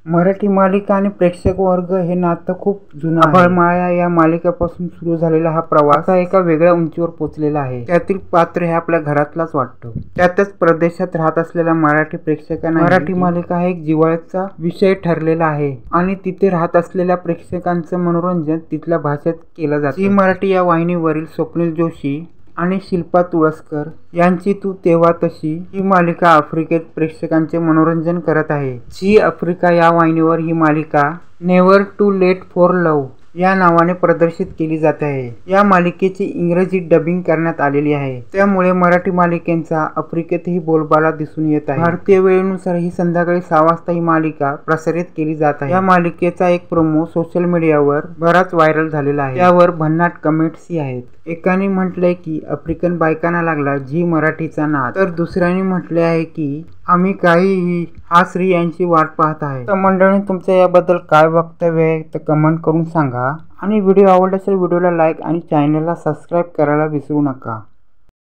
मराठी मालिका आणि प्रेक्षक वर्ग हे नातं खूप जुनं आहे। आभाळमाळा या मालिकेपासून सुरू झालेला हा प्रवास आता एका वेगळ्या उंचीवर पोहोचलेला आहे। त्यातील पात्र हे आपल्या घरातलाच वाटतं। त्यातच परदेशात राहत असलेल्या मराठी प्रेक्षकांना मराठी मालिका हा एक जिव्हाळ्याचा विषय ठरलेला आहे आणि तिथे राहत असलेल्या प्रेक्षकांचं मनोरंजन तिथल्या भाषेत केलं जातं। झी मराठी या वाहिनीवरील स्वप्नील जोशी आणि शिल्पा तुळसकर यांची तू तेव्हा तशी ही मालिका आफ्रिकेत प्रेक्षकांचे मनोरंजन करत आहे। झी आफ्रिका या वाहिनीवर ही मालिका never too late for love या नावाने प्रदर्शित केली जात आहे। या मालिकेची इंग्रजी डबिंग करण्यात आलेली आहे, त्यामुळे मराठी मालिकेचा आफ्रिकेतही बोलबाला दिसून येत आहे। भारतीय वेळेनुसार ही संध्याकाळी 6 वाजता ही मालिका प्रसारित केली जात आहे। या मालिकेचा एक प्रोमो सोशल मीडियावर बराच व्हायरल झालेला आहे, त्यावर भन्नाट कमेंट्सही आहेत। एकाने म्हटलंय की आफ्रिकन बायकांना लागला झी मराठीचा नाद, तर दुसऱ्याने म्हटले आहे की आम्ही काहीही हा श्री यांची वाट पाहत आहे। तर मंडळी, तुमचं याबद्दल काय वक्तव्य आहे तर कमेंट करून सांगा आणि व्हिडिओ आवडला असेल व्हिडिओला लाईक आणि चॅनलला सबस्क्राईब करायला विसरू नका।